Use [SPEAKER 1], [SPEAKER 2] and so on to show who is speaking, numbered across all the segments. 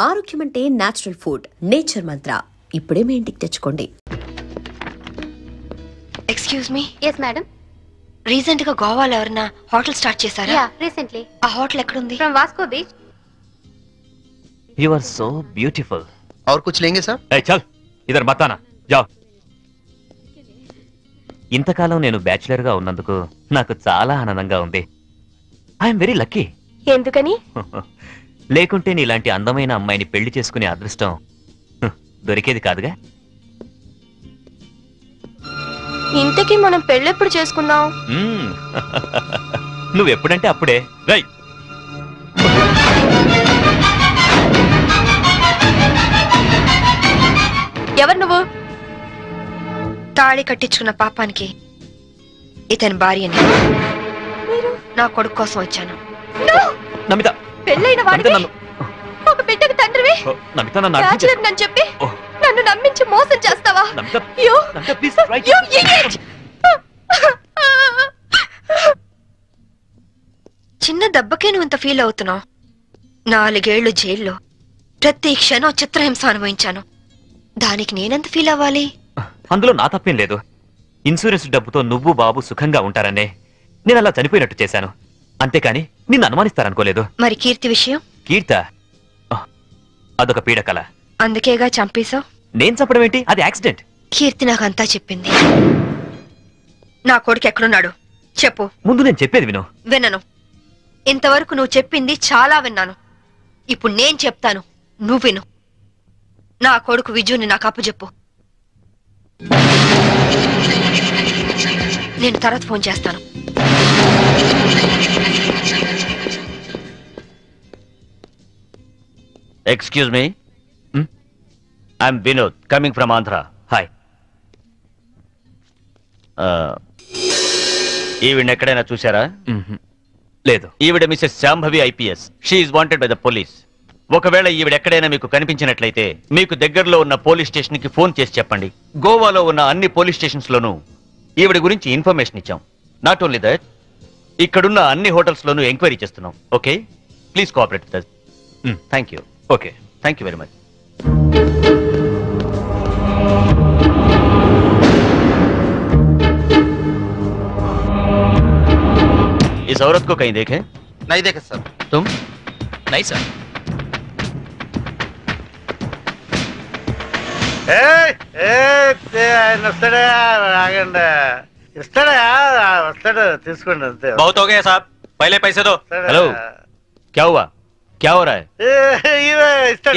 [SPEAKER 1] ఆరోగ్యం అంటే natural food. Nature మంత్ర ఇప్పుడే మీ ఇంటికి తెచ్చుకోండి.
[SPEAKER 2] Excuse me.
[SPEAKER 3] Yes madam.
[SPEAKER 2] Recent గా గోవాలో ఎవరన్నా హోటల్ స్టార్ట్ చేశారా?
[SPEAKER 3] Ya, recently.
[SPEAKER 2] ఆ హోటల్ ఎక్కడుంది?
[SPEAKER 3] From Vasco beach.
[SPEAKER 4] You are so beautiful.
[SPEAKER 5] और कुछ लेंगे सर?
[SPEAKER 4] ए चल इधर मत आना, जाओ. ఇంతకాలం నేను బ్యాచులర్ గా ఉన్నందుకు నాకు చాలా ఆనందంగా ఉంది. I'm very lucky.
[SPEAKER 3] ఎందుకని?
[SPEAKER 4] లేకుంటే నీలాంటి అందమైన అమ్మాయిని పెళ్లి చేసుకునే అదృష్టం దొరికేది కాదుగా.
[SPEAKER 3] ఇంతకీ మనం పెళ్ళెప్పుడు చేసుకుందాం?
[SPEAKER 4] నువ్వెప్పుడంటే అప్పుడే. రైట్.
[SPEAKER 3] ఎవరు నువ్వు?
[SPEAKER 2] తాళి కట్టించుకున్న పాపానికి ఇతని భార్యని నా కొడుకు కోసం వచ్చాను.
[SPEAKER 4] నమిత,
[SPEAKER 3] పెళ్ళైన వాడివి, ఒక బిడ్డకు తండ్రివి,
[SPEAKER 4] నమిత నన్ను
[SPEAKER 3] బ్యాచులర్ నన్ను చెప్పి నన్ను నమ్మించి మోసం చేస్తావా?
[SPEAKER 2] చిన్న దెబ్బకే నువ్వు ఇంత ఫీల్ అవుతున్నావు. 4 ఏళ్లు జైల్లో ప్రతి క్షణం చిత్రహింస అనుభవించాను. దానికి నేనెంత ఫీల్ అవ్వాలి?
[SPEAKER 4] అందులో నా తప్పేం లేదు. ఇన్సూరెన్స్ డబ్బుతో నువ్వు బాబు సుఖంగా ఉంటారనే నేను అలా చనిపోయినట్టు చేశాను. అంతేకాని నిన్ను అనుమానిస్తారనుకోలేదు.
[SPEAKER 2] మరి కీర్తి విషయం?
[SPEAKER 4] కీర్త అదొక పీడకల.
[SPEAKER 2] అందుకేగా చంపేశావు?
[SPEAKER 4] నేను చంపడం ఏంటి? అది యాక్సిడెంట్.
[SPEAKER 2] కీర్తి నాకంతా చెప్పింది. నా కొడుకు ఎక్కడున్నాడు చెప్పు.
[SPEAKER 4] ముందు నేను చెప్పేది విను.
[SPEAKER 2] వినను. ఇంతవరకు నువ్వు చెప్పింది చాలా విన్నాను. ఇప్పుడు నేను చెప్తాను, నువ్వు విను. నా కొడుకు విజుని నాకు అప్పచెప్పు. నేను తర్వాత ఫోన్ చేస్తాను.
[SPEAKER 6] Excuse me. I'm Vinod, coming from Andhra.
[SPEAKER 4] Hi.
[SPEAKER 6] ఈవిడ ఎక్కడైనా చూసారా?
[SPEAKER 4] లేదు.
[SPEAKER 6] ఈవిడ Mrs Shambhavi IPS. She is wanted by the police. ఒకవేళ ఈవిడ ఎక్కడైనా మీకు కనిపించినట్లయితే మీకు దగ్గరలో ఉన్న పోలీస్ స్టేషన్ కి ఫోన్ చేసి చెప్పండి. గోవాలో ఉన్న అన్ని పోలీస్ స్టేషన్స్ లోనూ ఈవిడ గురించి ఇన్ఫర్మేషన్ ఇచ్చాం. నాట్ ఓన్లీ దట్, ఇక్కడున్న అన్ని హోటల్స్ లోనూ ఎంక్వైరీ చేస్తున్నాం. Okay, please cooperate with us. Thank you.
[SPEAKER 4] Okay,
[SPEAKER 6] thank you very much. इस औरत को कहीं देखे?
[SPEAKER 5] नहीं देखे सर.
[SPEAKER 6] तुम?
[SPEAKER 4] नहीं सर.
[SPEAKER 6] बहुत हो गया साहब, पहले पैसे दो. हेलो, क्या हुआ? क्या हो रहा है?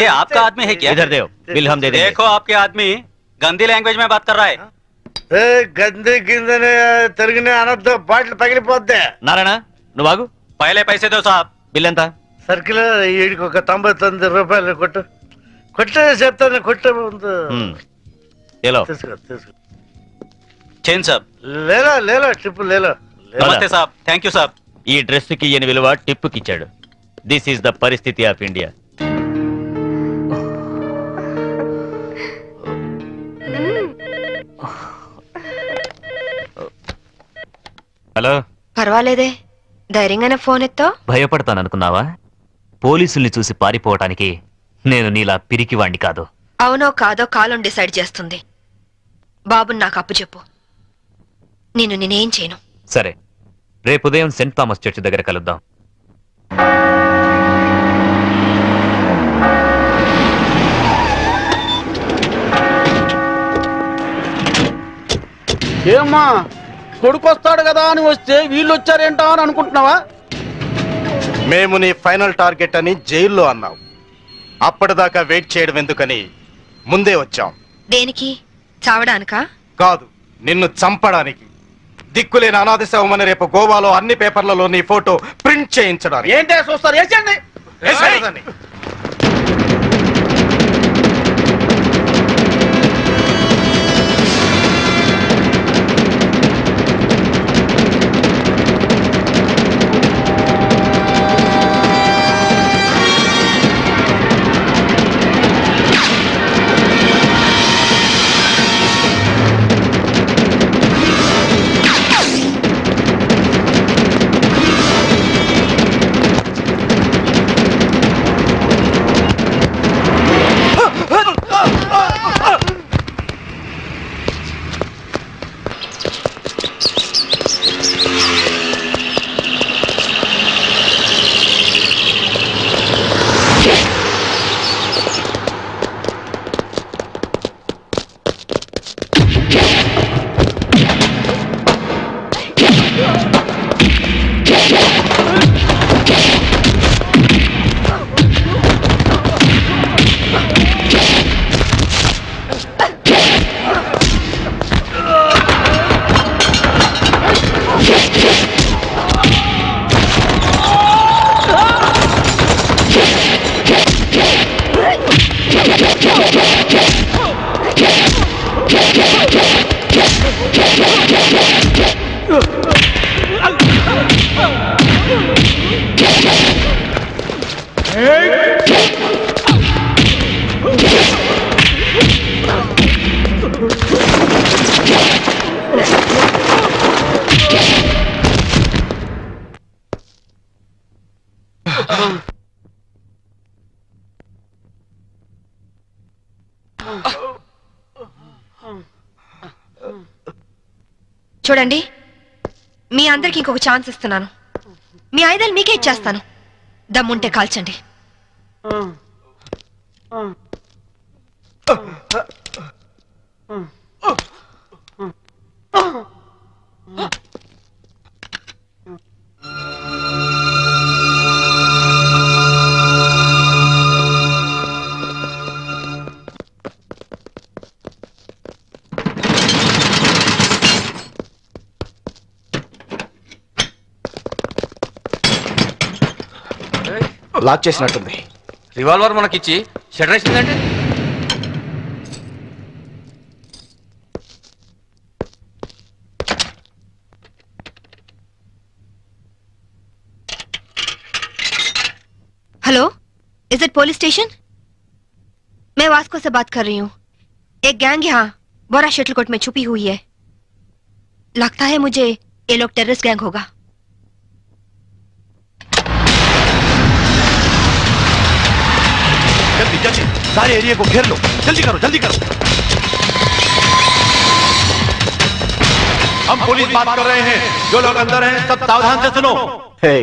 [SPEAKER 7] ये आपका आदमी है क्या?
[SPEAKER 6] इधर दो, बिल हम दे देंगे.
[SPEAKER 7] देखो आपके आदमी गंदी लैंग्वेज में बात कर रहा है.
[SPEAKER 8] गंदी गिंदने तिरगने అనొద్దు, బాటిల్ పగిలిపోద్ది.
[SPEAKER 6] నారాయణ నువ్వు ఆగు.
[SPEAKER 7] पहले पैसे दो साहब.
[SPEAKER 6] బిల్ ఎంత?
[SPEAKER 8] సర్కిల్ ఈడికి ఒక 99 రూపాయలు కొట్టు. కొట్టే చెప్తాను, కొట్టే ముందు.
[SPEAKER 6] ఏలో
[SPEAKER 8] తీసుకో తీసుకో.
[SPEAKER 7] चेन साहब.
[SPEAKER 8] లేలో లేలో టిప్ లేలో.
[SPEAKER 7] नमस्ते साहब. थैंक यू साहब.
[SPEAKER 6] ఈ డ్రెస్ కి ఈయన విలువ టిప్ కి ఇచ్చాడు. దిస్ ఈస్ ద పరిస్థితి ఆఫ్ ఇండియా.
[SPEAKER 4] హలో.
[SPEAKER 2] పర్వాలేదే, ధైర్యంగానే ఫోన్ ఎత్తావు.
[SPEAKER 4] భయపడతాననుకున్నావా? పోలీసుల్ని చూసి పారిపోవటానికి నేను నీలా పిరికివాణ్ణి కాదు.
[SPEAKER 2] అవునో కాదో కాలం డిసైడ్ చేస్తుంది. బాబుని నాకు అప్పచెప్పు, నేనేం చేయను.
[SPEAKER 4] సరే, రేపు ఉదయం సెంట్ థామస్ చర్చ్ దగ్గర కలుద్దాం.
[SPEAKER 9] ఏమ్మా, కొడుకు వస్తాడు కదా అని వస్తే వీళ్ళు వచ్చారేంటా అని అనుకుంటున్నావా?
[SPEAKER 5] మేము నీ ఫైనల్ టార్గెట్ అని జైల్లో అన్నావు. అప్పటిదాకా వెయిట్ చేయడం ఎందుకని ముందే వచ్చాం.
[SPEAKER 2] దేనికి? చావడానికా?
[SPEAKER 5] కాదు, నిన్ను చంపడానికి. దిక్కులేని అనాథ శవమని రేపు గోవాలో అన్ని పేపర్లలో నీ ఫోటో ప్రింట్ చేయించడానికి.
[SPEAKER 9] ఏంటే చూస్తారు? వేసేయండి.
[SPEAKER 2] చూడండి, మీ అందరికి ఇంకొక ఛాన్స్ ఇస్తున్నాను. మీ ఆయుధాలు మీకే ఇచ్చేస్తాను. దమ్ముంటే కాల్చండి.
[SPEAKER 5] లాక్ చేసినట్టుంది.
[SPEAKER 10] రివాల్వర్ మనకిచ్చి షటర్ వేసిందంటే
[SPEAKER 2] hello, is it police station? मैं वास्को से बात कर रही हूँ. एक गैंग यहाँ बोरा शटलकोट में छुपी हुई है. लगता है मुझे ये लोग टेररिस्ट गैंग होगा.
[SPEAKER 5] जल्दी जल्दी सारे एरिया को घेर लो. जल्दी करो जल्दी करो. हम पुलिस बात कर रहे हैं. जो लोग अंदर हैं सब सावधान से सुनो. हे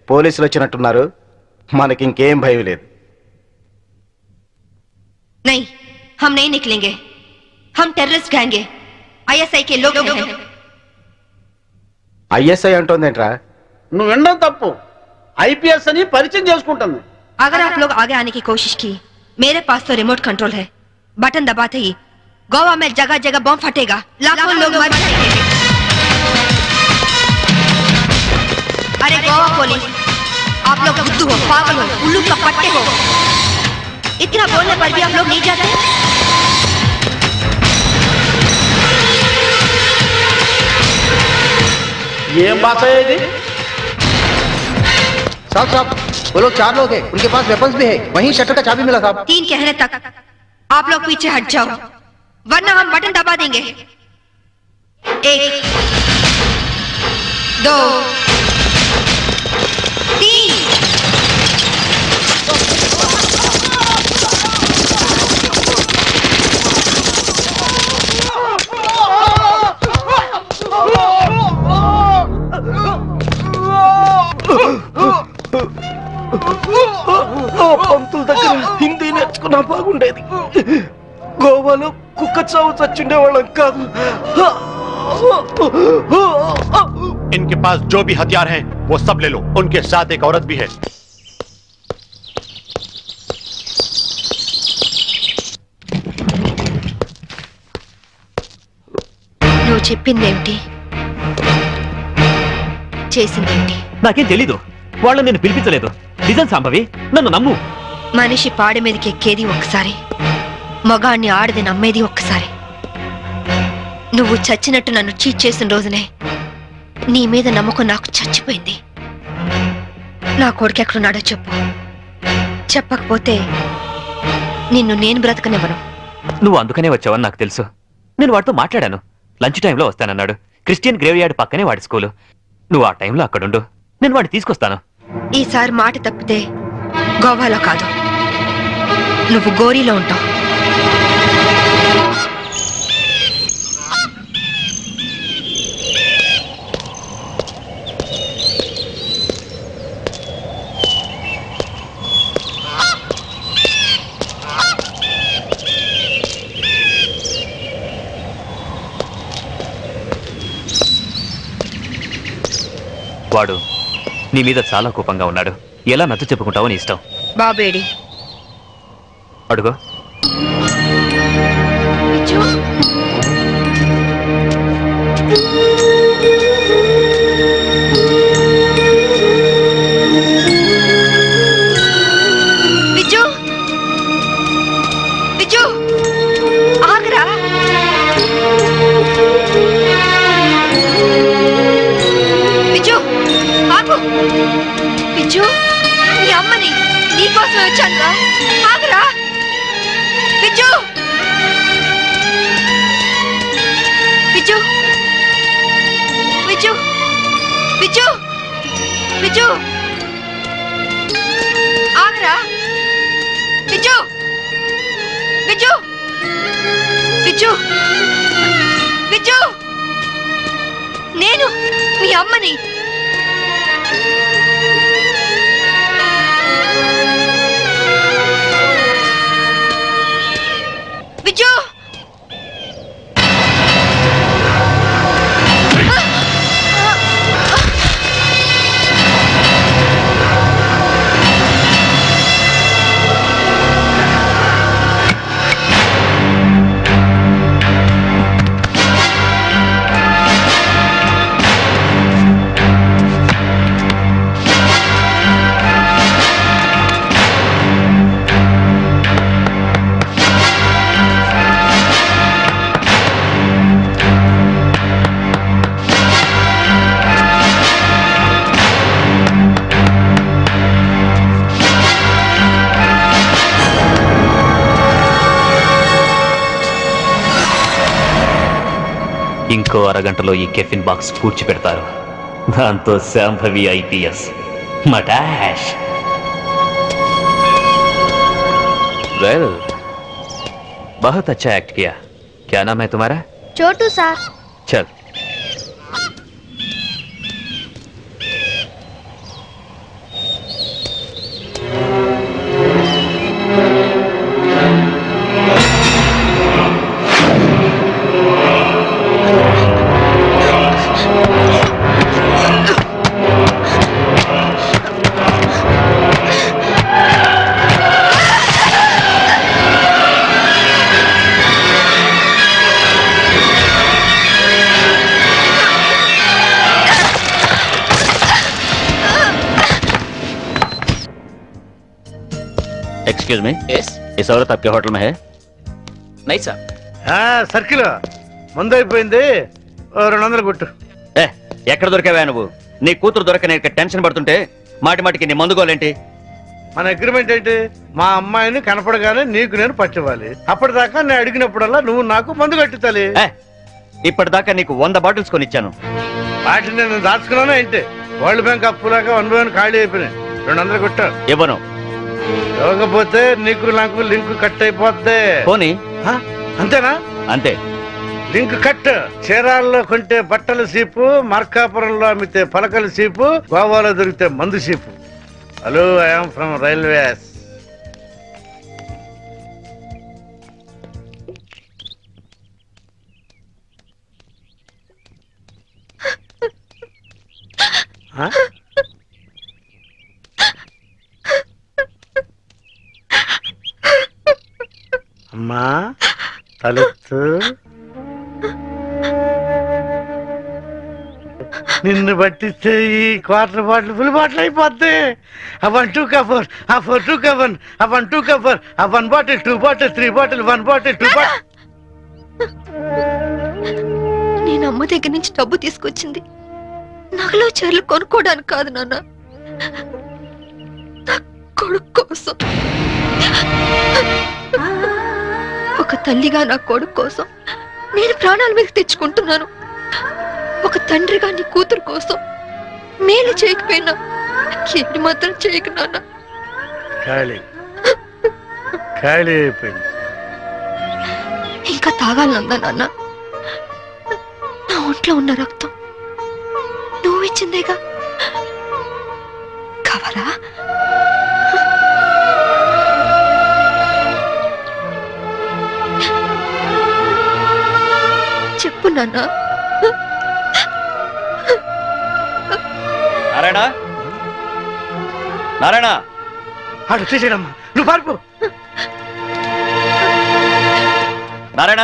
[SPEAKER 5] పోలీసులు వచ్చినట్టున్నారు. మనకి ఇంకేం భయం లేదు.
[SPEAKER 2] नहीं, हम नहीं निकलेंगे. हम टेररिस्ट गैंग हैं. आईएसआई के लोग हैं.
[SPEAKER 5] ఐఎస్ఐ అంటోందేంట్రా?
[SPEAKER 9] నువ్వు వినడం తప్పు. ఐపీఎస్ అని పరిచయం చేసుకుంటుంది.
[SPEAKER 2] अगर आप लोग आगे आने की कोशिश की, मेरे पास तो रिमोट कंट्रोल है. बटन दबाते ही गोवा में जगह जगह बम फटेगा. लाखों लोग मर जाएंगे. अरे गोवा पुलिस, आप लोग बुद्धू हो, पागल हो, उल्लू का पट्टे हो. इतना बोलने पर भी आप लोग नहीं जाते.
[SPEAKER 9] ये बात है जी?
[SPEAKER 11] साहब साहब, वो लोग 4 लोग हैं. उनके पास वेपन्स भी है. वहीं शटर का चाबी मिला साहब.
[SPEAKER 2] 3 कहने तक आप लोग पीछे हट जाओ, वरना हम बटन दबा देंगे. 1 2 3.
[SPEAKER 5] పంతుల దగ్గర హిందీ నేర్చుకున్నా బాగుండేది. గోవాలో కుక్క చావు చచ్చుండే వాళ్ళం కాదు. इनके पास जो भी हथियार हैं वो सब ले लो. उनके साथ एक औरत भी है.
[SPEAKER 2] నువ్వు చెప్పిందేమిటి, చేసిందేమిటి?
[SPEAKER 4] నాకేం తెలీదు. వాళ్ళని నేను పిలిపించలేదు. నిజం సంభవి, నన్ను నమ్ము.
[SPEAKER 2] మనిషి పాడి మీదకి ఎక్కేది ఒక్కసారి, మగాణ్ణి ఆడది నమ్మేది ఒక్కసారి. నువ్వు చచ్చినట్టు నన్ను చీట్ చేసిన రోజునే నీ మీద నమ్మకం నాకు చచ్చిపోయింది. నా కొడుకు ఎక్కడున్నాడో చెప్పు. చెప్పకపోతే నిన్ను నేను బ్రతకనివ్వను.
[SPEAKER 4] నువ్వు అందుకనే వచ్చావని నాకు తెలుసు. నేను వాడితో మాట్లాడాను. లంచ్ టైంలో వస్తానన్నాడు. క్రిస్టియన్ గ్రేవ్ యార్డ్ పక్కనే వాడి స్కూలు. నువ్వు ఆ టైంలో అక్కడుండు, నేను వాడిని తీసుకొస్తాను.
[SPEAKER 2] ఈసారి మాట తప్పితే గోవాలో కాదు, నువ్వు గోరీలో ఉంటావు.
[SPEAKER 4] వాడు నీ మీద చాలా కోపంగా ఉన్నాడు. ఎలా నచ్చ చెప్పుకుంటావో నీ ఇష్టం.
[SPEAKER 2] బాబేడి
[SPEAKER 4] అడుగో.
[SPEAKER 2] విజు విజు ఆగరా. విజు ఆగు. విజు నీ అమ్మని నీకోసమే వచ్చానురా. ఆగరా విజు. విజు విజు విజు విజు ఆగరా. విజు విజు విజు విజు నేను మీ అమ్మని. విజు
[SPEAKER 4] ఇంకో అరగంటలో ఈ కెఫిన్ బాక్స్ పూడ్చిపెడతారు. దాంతో శాంభవి IPS మటాష్. वेल बहुत अच्छा एक्ट किया. क्या नाम है तुम्हारा?
[SPEAKER 3] छोटू सर.
[SPEAKER 4] चल.
[SPEAKER 6] Excuse me. यस. इस औरत आपके होटल में है?
[SPEAKER 10] नहीं सर.
[SPEAKER 8] సర్కిల్ మందు అయిపోయింది. 200 కొట్టు.
[SPEAKER 6] ఎక్కడ దొరికావా నువ్వు? నీ కూతురు దొరక నేను టెన్షన్ పడుతుంటే మాటి మాటికి నీ మందుకోలేంటి?
[SPEAKER 8] మన అగ్రిమెంట్ ఏంటి? మా అమ్మాయిని కనపడగానే నీకు నేను పట్టివ్వాలి. అప్పటిదాకా నేను అడిగినప్పుడల్లా నువ్వు నాకు మందు కట్టించాలి.
[SPEAKER 6] ఇప్పటిదాకా నీకు 100 బాటిల్స్ కొనిచ్చాను.
[SPEAKER 8] వాటిని నేను దాచుకున్నాను ఏంటి? వరల్డ్ బ్యాంక్ అప్పులాగా 1 by 1 ఖాళీ అయిపోయినాయి. 200 కొట్టు.
[SPEAKER 6] ఇవ్వను.
[SPEAKER 8] ఇవ్వకపోతే నీకు నాకు లింక్ కట్ అయిపోద్ది.
[SPEAKER 6] పోనీ.
[SPEAKER 8] అంతేనా?
[SPEAKER 6] అంతే.
[SPEAKER 8] Link cut. చీరాల్లో కొంటే బట్టల సీపు, మార్కాపురంలో అమ్మితే పలకల సీపు, గోవాలో దొరికితే మందు cheap. Hello, I'm from railways. అమ్మా తలెత్తు. నిన్ను పట్టిస్తే ఈ క్వార్టర్ బాటిల్ ఫుల్ బాటిల్ అయిపోద్ది. ఆ 1 2 కవర్, ఆ 4 2 కవర్, ఆ 1 2 కవర్, ఆ 1 bottle 2 bottle 3 bottle 1 bottle 2 bottle.
[SPEAKER 2] నేను అమ్మ దగ్గర నుంచి డబ్బు తీసుకొచ్చింది నగలు చీరలు కొనుక్కోవడానికి కాదు నాన్న, నా కొడుకు కోసం. ఒక తల్లిగా నా కొడుకు కోసం నేను ప్రాణాల మీద తెచ్చుకుంటున్నాను. ఒక తండ్రిగా నీ కూతురు కోసం మేలు చేయకపోయినా ఏడు మాత్రం చేయకు నాన్న.
[SPEAKER 8] ఖాళీ ఖాళీ అయిపోయింది.
[SPEAKER 2] ఇంకా తాగాలనుందా నాన్న? నా ఒంట్లో ఉన్న రక్తం నువ్వు ఇచ్చిందేగా, కావాలా? చెప్పు నాన్న.
[SPEAKER 6] నారాయణ నారాయణ
[SPEAKER 8] ఆడు వచ్చేసాడమ్మా, నువ్వు పారిపో.
[SPEAKER 6] నారాయణ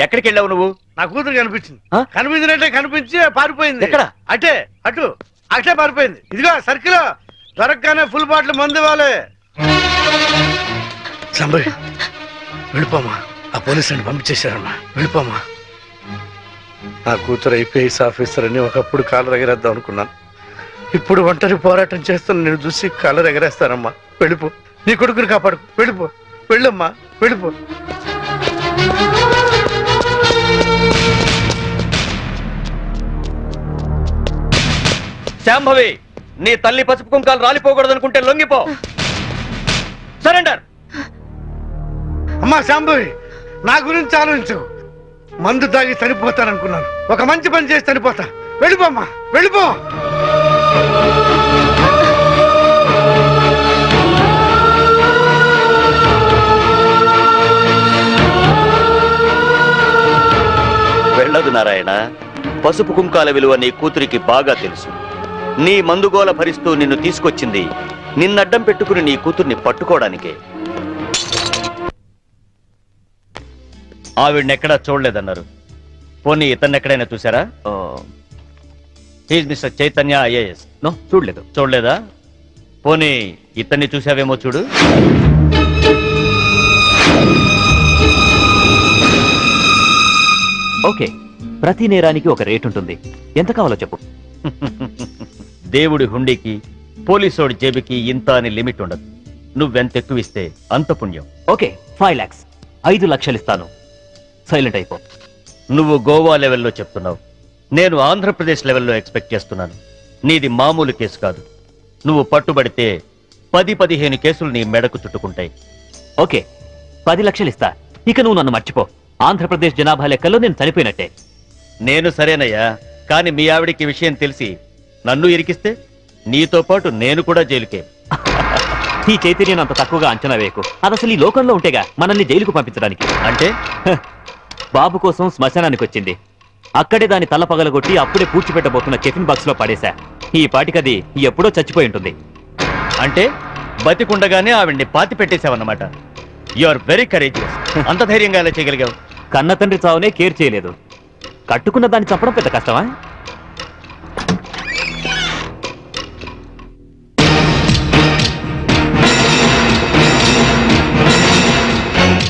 [SPEAKER 6] ఎక్కడికి వెళ్ళావు నువ్వు?
[SPEAKER 8] నా కూతురు కనిపించింది. కనిపించినట్టే కనిపించి పారిపోయింది.
[SPEAKER 6] ఎక్కడ?
[SPEAKER 8] అటే అటు అటే పారిపోయింది. ఇదిగో సర్కిల్ దొరకగానే ఫుల్ బాటిల్ మందు ఇవ్వాలి. సంబయ్ వెళ్ళిపోమా, ఆ పోలీసులను పంపించేశారమ్మా, వెళ్ళిపోమా. నా కూతురు ఐపీఎస్ ఆఫీసర్ అని ఒకప్పుడు కాలర్ ఎగరేద్దాం అనుకున్నాను. ఇప్పుడు ఒంటరి పోరాటం చేస్తున్న నేను చూసి కాలర్ ఎగరేస్తానమ్మా. వెళ్ళిపో, నీ కొడుకుని కాపాడు. వెళ్ళిపో, వెళ్ళమ్మా, వెళ్ళిపో.
[SPEAKER 6] శాంభవి, నీ తల్లి పసుపు కుంకాలు రాలిపోకూడదు అనుకుంటే లొంగిపో. సరెండర్.
[SPEAKER 8] అమ్మా శాంభవి, నా గురించి ఆలోచించు. మందు తాగి చనిపోతాననుకున్నాను, ఒక మంచి పని చేసి చనిపోతా. వెళ్ళిపోమ్మా, వెళ్ళిపో.
[SPEAKER 6] వెళ్ళదు నారాయణ. పసుపు కుంకాల విలువ నీ కూతురికి బాగా తెలుసు. నీ మందుగోల భరిస్తూ నిన్ను తీసుకొచ్చింది నిన్నడ్డం పెట్టుకుని నీ కూతుర్ని పట్టుకోవడానికే. ఆవిడనెక్కడా చూడలేదన్నారు. పోనీ ఇతన్నెక్కడైనా చూసారా? He's mister Chaitanya IAS.
[SPEAKER 4] No, చూడలేదు.
[SPEAKER 6] చూడలేదా? పోనీ ఇతన్ని చూసావేమో చూడు.
[SPEAKER 4] ఓకే, ప్రతి నేరానికి ఒక రేట్ ఉంటుంది. ఎంత కావాలో చెప్పు.
[SPEAKER 6] దేవుడి హుండీకి పోలీసోడి జేబుకి ఇంత అని లిమిట్ ఉండదు. నువ్వెంత ఎక్కువ ఇస్తే అంత పుణ్యం.
[SPEAKER 4] ఓకే, 5 lakhs, 5 లక్షలు ఇస్తాను. సైలెంట్ అయిపో.
[SPEAKER 6] నువ్వు గోవా లెవెల్లో చెప్తున్నావు, నేను ఆంధ్రప్రదేశ్ లెవెల్లో ఎక్స్పెక్ట్ చేస్తున్నాను. నీది మామూలు కేసు కాదు. నువ్వు పట్టుబడితే 10-15 కేసులు నీ మెడకు చుట్టుకుంటాయి.
[SPEAKER 4] ఓకే, 10 లక్షలు ఇస్తా. ఇక నువ్వు నన్ను మర్చిపో. ఆంధ్రప్రదేశ్ జనాభా లెక్కల్లో నేను చనిపోయినట్టే.
[SPEAKER 6] నేను సరేనయ్యా, కానీ మీ ఆవిడికి విషయం తెలిసి నన్ను ఇరికిస్తే నీతో పాటు నేను కూడా జైలుకే.
[SPEAKER 4] ఈ చైతన్యం అంత తక్కువగా అంచనా వేయకు. అది అసలు ఈ లోకంలో ఉంటేగా మనల్ని జైలుకు పంపించడానికి.
[SPEAKER 6] అంటే
[SPEAKER 4] బాబు కోసం శ్మశానానికి వచ్చింది. అక్కడే దాని తల పగలగొట్టి అప్పుడే పూడ్చిపెట్టబోతున్న టిఫిన్ బాక్స్ లో పడేశా. ఈ పాటికది ఎప్పుడో చచ్చిపోయి ఉంటుంది.
[SPEAKER 6] అంటే బతికుండగానే ఆవిడ్ని పాతి పెట్టేశావన్నమాట. You are very courageous. అంత ధైర్యంగా ఎలా చేయగలిగావు?
[SPEAKER 4] కన్న తండ్రి చావునే కేర్ చేయలేదు. కట్టుకున్న దాన్ని చంపడం పెద్ద కష్టమా?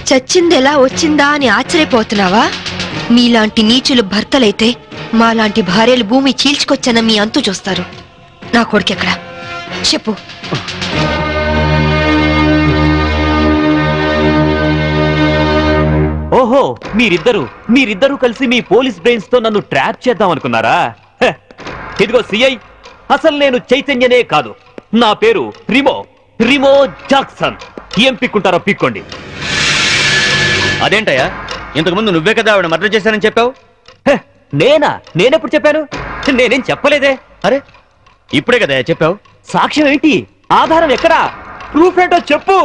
[SPEAKER 2] చచ్చిందెలా వచ్చిందా అని ఆశ్చర్యపోతున్నావా? మీలాంటి నీచులు భర్తలైతే మాలాంటి భార్యలు భూమి చీల్చుకొచ్చన్న మీ అంతు చూస్తారు. నా కొడుకెక్కడ చెప్పు.
[SPEAKER 4] ఓహో, మీరిద్దరూ కలిసి మీ పోలీస్ బ్రెయిన్స్ తో నన్ను ట్రాప్ చేద్దాం అనుకున్నారా? ఇదిగో సిఐ, అసలు నేను చైతన్యనే కాదు. నా పేరు రిమో జాక్సన్. ఏం పిక్కుంటారో పిక్కోండి.
[SPEAKER 6] అదేంటయ్యా, ఇంతకుముందు నువ్వే కదా ఆవిడ మర్డర్ చేశానని చెప్పావు.
[SPEAKER 4] నేనెప్పుడు చెప్పాను? నేనేం చెప్పలేదే.
[SPEAKER 6] అరే, ఇప్పుడే కదా చెప్పావు.
[SPEAKER 4] సాక్ష్యం ఏంటి? ఆధారం ఎక్కడా? ప్రూఫ్ ఏంటో చెప్పు.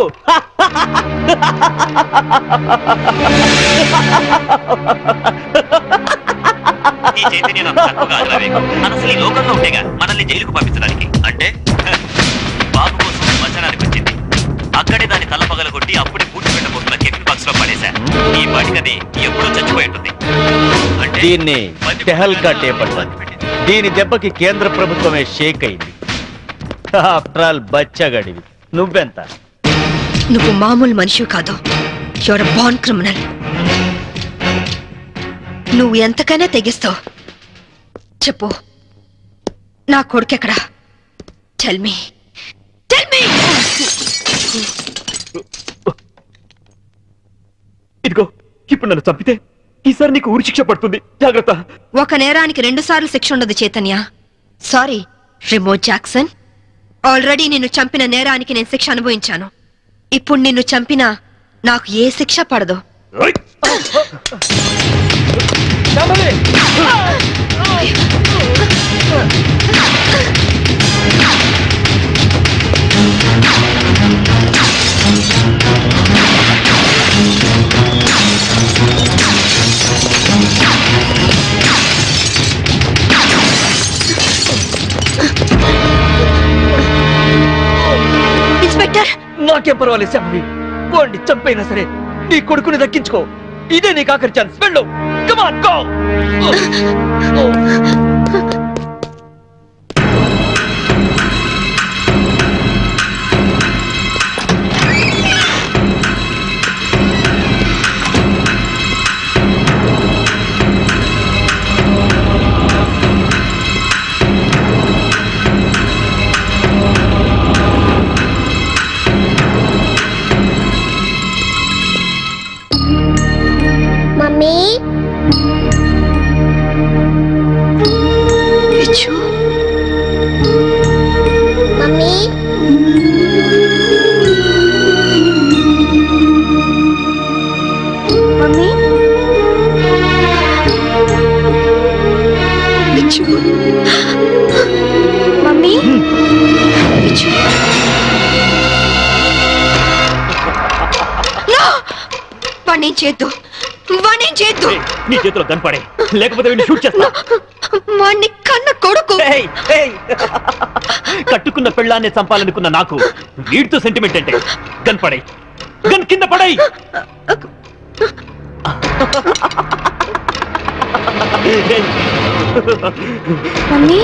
[SPEAKER 4] మనల్ని జైలుకు పంపించడానికి. అంటే బాబు కోసం శ్మశానానికి వచ్చింది. అక్కడే దాని తల పగలగొట్టి అప్పుడే పూడ్చిపెట్టబోతున్న టిఫిన్ బాక్స్ లో పడేశా. ఈ పాటికది ఎప్పుడో చచ్చిపోయి ఉంటుంది.
[SPEAKER 6] దీన్ని టెహల్కా టేప్ అంటారు. దీని దెబ్బకి కేంద్ర ప్రభుత్వమే షేక్ అయింది. ఆఫ్టర్ ఆల్ బచ్చగాడివి. నువ్వెంత?
[SPEAKER 2] నువ్వు మామూలు మనిషి కాదు. Your born criminal. నువ్వు ఎంతకైనా తెగిస్తావు. చెప్పు, నా కొడుకెక్కడా? Tell me.
[SPEAKER 4] ఇదిగో, ఇప్పుడు నన్ను చంపితే ఈసారి నీకు ఉరి శిక్ష పడుతుంది. జాగ్రత్త.
[SPEAKER 2] ఒక నేరానికి 2 సార్లు శిక్ష ఉండదు Chaitanya. Sorry Remo Jackson. Already నిన్ను చంపిన నేరానికి నేను శిక్ష అనుభవించాను. ఇప్పుడు నిన్ను చంపినా నాకు ఏ శిక్ష పడదు.
[SPEAKER 12] నాకేం పర్వాలేదు శాంభవి. వాడిని చంపైనా సరే నీ కొడుకుని దక్కించుకో. ఇదే నీకు ఆఖరి ఛాన్స్. వెళ్ళు. Come on go.
[SPEAKER 4] నీ చేతిలో గన్ పడే, లేకపోతే వీడిని షూట్ చేస్తా.
[SPEAKER 2] వాణ్ణి కన్న కొడుకు.
[SPEAKER 4] కట్టుకున్న పెళ్ళాన్ని చంపాలనుకున్న నాకు వీడితో సెంటిమెంట్ అంటే. గన్ పడే, గన్ కింద పడే.
[SPEAKER 2] మమ్మీ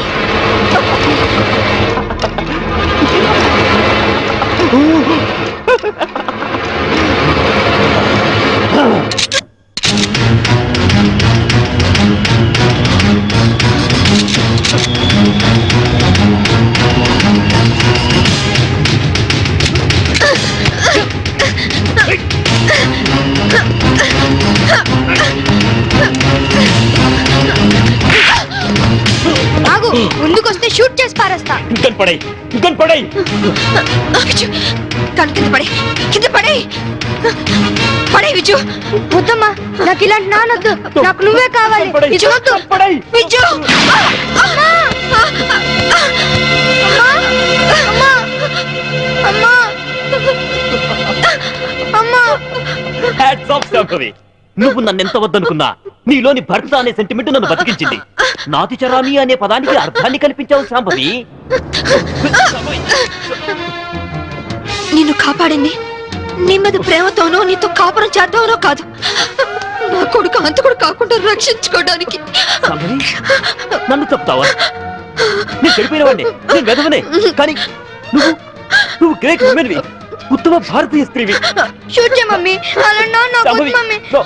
[SPEAKER 2] ఆగు, ముందుకొస్తే షూట్ చేసి పారేస్తా.
[SPEAKER 4] గన్ పడే, గన్ పడే.
[SPEAKER 2] కను కింద పడే, కింద పడే, పడే విజు. వద్దమ్మా, నాకు ఇలాంటి నానొద్దు, నాకు నువ్వే కావాలి. విజు వద్దు, విజు.
[SPEAKER 4] నువ్వు నన్ను ఎంత వద్దనుకున్నా నీలోని భర్త అనే సెంటిమెంట్ నన్ను బతికించింది. నాతిచరామి అనే పదానికి అర్థాన్ని కల్పించావు శాంభవి.
[SPEAKER 2] నిన్ను కాపాడింది నీ మీద ప్రేమతోనో నీతో కాపురం చేద్దామనో కాదు, నా కొడుకు అంతకుడు కాకుండా రక్షించుకోవడానికి.
[SPEAKER 4] నన్ను చెప్తావా? నేను చెడిపోయిన వాడిని, నేను వెదవనే. కానీ నువ్వు గ్రేట్ ఉమెన్వి, ఉత్తమ భారతీయ స్త్రీవి.
[SPEAKER 2] షూట్ చేయ మమ్మీ, అలా నా మమ్మీ,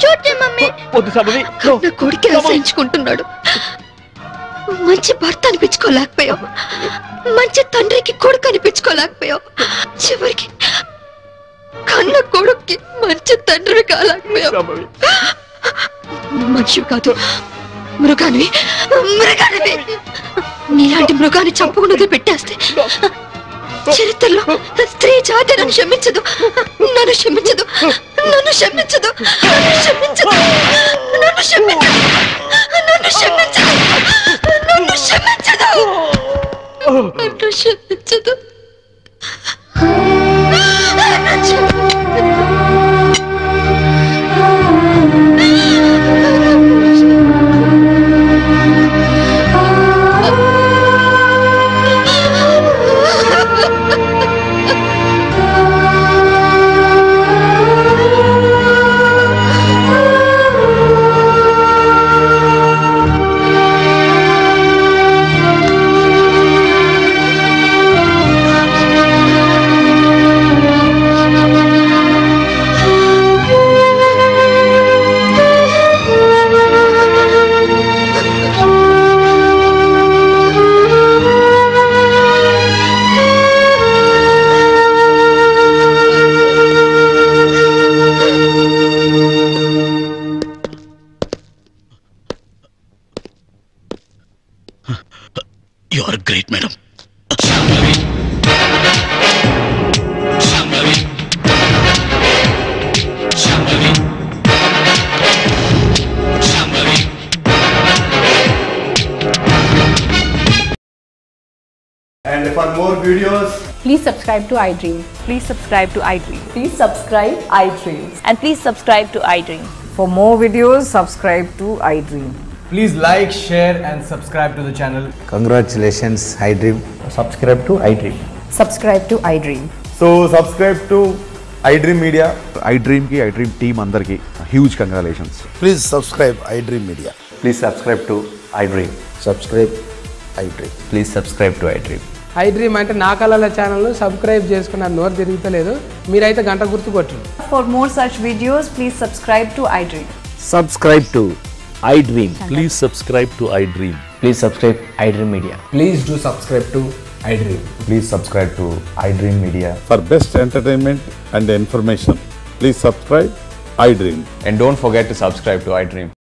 [SPEAKER 2] షూట్ చేయ మమ్మీ.
[SPEAKER 4] వద్దు శాంభవి,
[SPEAKER 2] నా కొడుకు రక్షించుకుంటున్నాడు. మంచి భర్త అనిపించుకోలేకపోయావు, మంచి తండ్రికి కొడుకు అనిపించుకోలేకపోయావు, చివరికి కన్న కొడుక్కి మంచి తండ్రి కాలేకపోయావు. మనిషి కాదు, మృగానివి, మృగానివి. నీలాంటి మృగాన్ని చంపకుండా పెట్టేస్తే చరిత్రలో స్త్రీ జాతి నన్ను క్షమించదు, నన్ను క్షమించదు, నన్ను క్షమించదు, నన్ను క్షమించదు, నన్ను క్షమించదు, నన్ను క్షమించదు, నన్ను క్షమించదు, నన్ను క్షమించదు.
[SPEAKER 8] You are great, madam.
[SPEAKER 13] And for more videos,
[SPEAKER 14] please subscribe to iDream.
[SPEAKER 15] Please subscribe to iDream.
[SPEAKER 14] Please subscribe iDream.
[SPEAKER 15] And please subscribe to iDream.
[SPEAKER 14] For more videos, subscribe to iDream.
[SPEAKER 13] please like, share and subscribe to the channel.
[SPEAKER 11] Congratulations, iDream.
[SPEAKER 13] Subscribe to iDream.
[SPEAKER 14] Subscribe to iDream.
[SPEAKER 13] So subscribe to
[SPEAKER 16] iDream Media, iDream ki iDream team andarki huge congratulations.
[SPEAKER 17] Please subscribe iDream Media.
[SPEAKER 16] Please subscribe to iDream.
[SPEAKER 17] Subscribe iDream.
[SPEAKER 16] Please subscribe to iDream.
[SPEAKER 18] iDream అంటే నా కళల channel subscribe చేసుకున్న నోరు తిరుగుతలేదు మీరైతే గంట గుర్తు కొట్టండి.
[SPEAKER 14] For more such videos, please subscribe to iDream.
[SPEAKER 12] Subscribe to iDream.
[SPEAKER 19] Please subscribe to iDream.
[SPEAKER 10] Please subscribe iDream Media.
[SPEAKER 13] Please do subscribe to iDream.
[SPEAKER 16] Please subscribe to iDream Media.
[SPEAKER 19] For best entertainment and information, please subscribe iDream.
[SPEAKER 16] And don't forget to subscribe to iDream.